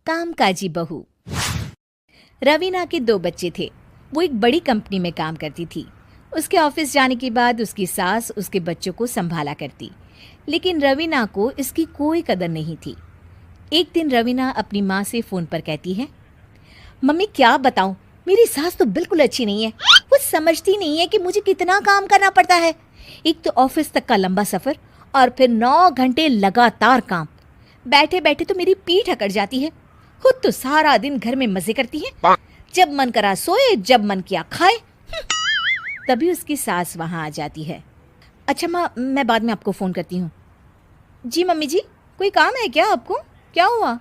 कामकाजी बहू। रवीना के 2 बच्चे थे। वो एक बड़ी कंपनी में काम करती थी। उसके ऑफिस जाने के बाद उसकी सास उसके बच्चों को संभाला करती, लेकिन रवीना को इसकी कोई कदर नहीं थी। एक दिन रवीना अपनी माँ से फ़ोन पर कहती है, मम्मी क्या बताऊं, मेरी सास तो बिल्कुल अच्छी नहीं है। वो समझती नहीं है कि मुझे कितना काम करना पड़ता है। एक तो ऑफिस तक का लंबा सफ़र और फिर 9 घंटे लगातार काम। बैठे बैठे तो मेरी पीठ अकड़ जाती है। खुद तो सारा दिन घर में मजे करती है, जब मन करा सोए, जब मन किया खाए। तभी उसकी सास वहाँ आ जाती है। अच्छा माँ, मैं बाद में आपको फ़ोन करती हूँ। जी मम्मी जी, कोई काम है क्या आपको? क्या हुआ?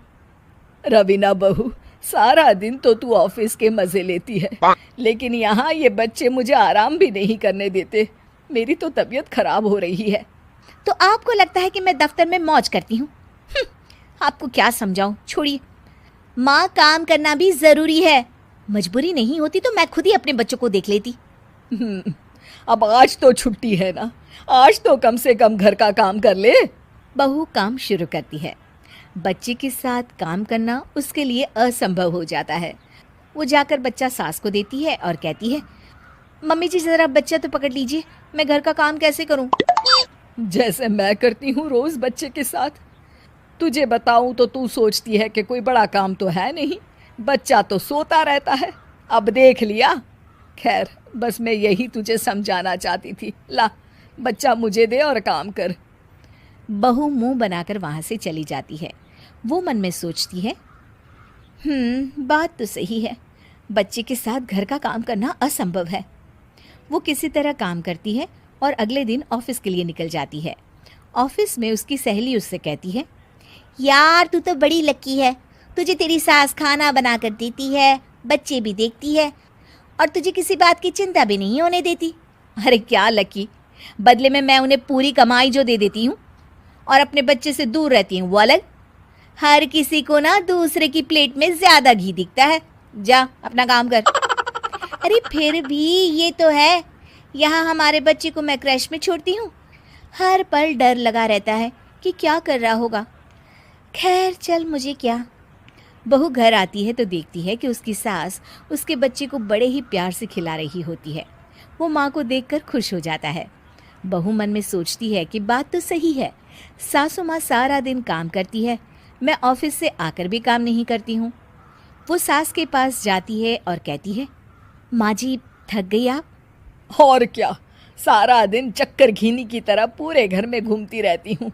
रवीना बहू, सारा दिन तो तू ऑफिस के मजे लेती है, लेकिन यहाँ ये बच्चे मुझे आराम भी नहीं करने देते। मेरी तो तबीयत खराब हो रही है। तो आपको लगता है कि मैं दफ्तर में मौज करती हूँ? आपको क्या समझाऊं, छोड़िए। माँ, काम करना भी ज़रूरी है। मजबूरी नहीं होती तो मैं खुद ही अपने बच्चों को देख लेती। अब आज तो छुट्टी है ना, आज तो कम से कम घर का काम कर ले। बहू काम शुरू करती है। बच्चे के साथ काम करना उसके लिए असंभव हो जाता है। वो जाकर बच्चा सास को देती है और कहती है, मम्मी जी ज़रा बच्चा तो पकड़ लीजिए, मैं घर का काम कैसे करूं? जैसे मैं करती हूँ रोज बच्चे के साथ। तुझे बताऊं तो तू सोचती है कि कोई बड़ा काम तो है नहीं, बच्चा तो सोता रहता है। अब देख लिया। खैर, बस मैं यही तुझे समझाना चाहती थी। ला, बच्चा मुझे दे और काम कर। बहू मुंह बनाकर वहाँ से चली जाती है। वो मन में सोचती है, बात तो सही है, बच्चे के साथ घर का काम करना असंभव है। वो किसी तरह काम करती है और अगले दिन ऑफिस के लिए निकल जाती है। ऑफिस में उसकी सहेली उससे कहती है, यार तू तो बड़ी लकी है, तुझे तेरी सास खाना बना कर देती है, बच्चे भी देखती है और तुझे किसी बात की चिंता भी नहीं होने देती। अरे क्या लकी, बदले में मैं उन्हें पूरी कमाई जो दे देती हूँ और अपने बच्चे से दूर रहती हूँ वो अलग। हर किसी को ना दूसरे की प्लेट में ज़्यादा घी दिखता है। जा अपना काम कर। अरे फिर भी ये तो है, यहाँ हमारे बच्चे को मैं क्रैश में छोड़ती हूँ, हर पल डर लगा रहता है कि क्या कर रहा होगा। खैर चल, मुझे क्या। बहू घर आती है तो देखती है कि उसकी सास उसके बच्चे को बड़े ही प्यार से खिला रही होती है। वो माँ को देखकर खुश हो जाता है। बहू मन में सोचती है कि बात तो सही है, सासू माँ सारा दिन काम करती है, मैं ऑफिस से आकर भी काम नहीं करती हूँ। वो सास के पास जाती है और कहती है, माँ जी थक गई आप? और क्या, सारा दिन चक्कर घीनी की तरह पूरे घर में घूमती रहती हूँ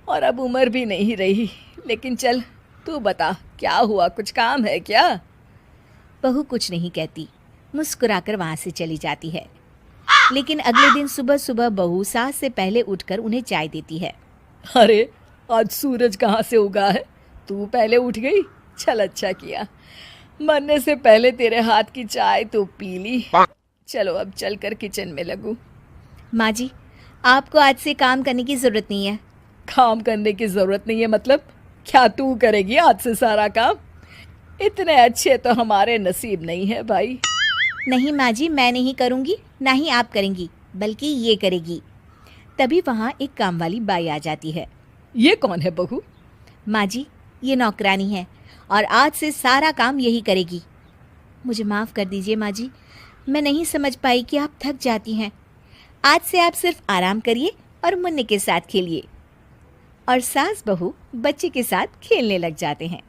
और अब उम्र भी नहीं रही। लेकिन चल तू बता, क्या हुआ, कुछ काम है क्या? बहू कुछ नहीं कहती, मुस्कुराकर वहाँ से चली जाती है। लेकिन अगले दिन सुबह सुबह बहू सास से पहले उठकर उन्हें चाय देती है। अरे आज सूरज कहाँ से उगा है, तू पहले उठ गई। चल अच्छा किया, मरने से पहले तेरे हाथ की चाय तो पी ली। चलो अब चलकर किचन में लगूं। माँ जी, आपको आज से काम करने की ज़रूरत नहीं है। काम करने की ज़रूरत नहीं है मतलब? क्या तू करेगी आज से सारा काम? इतने अच्छे तो हमारे नसीब नहीं है भाई। नहीं माँ जी, मैं नहीं करूँगी, ना ही आप करेंगी, बल्कि ये करेगी। तभी वहाँ एक काम वाली बाई आ जाती है। ये कौन है बहू? माँ जी, ये नौकरानी है और आज से सारा काम यही करेगी। मुझे माफ़ कर दीजिए माँ जी, मैं नहीं समझ पाई कि आप थक जाती हैं। आज से आप सिर्फ आराम करिए और मुन्ने के साथ खेलिए। और सास बहू बच्चे के साथ खेलने लग जाते हैं।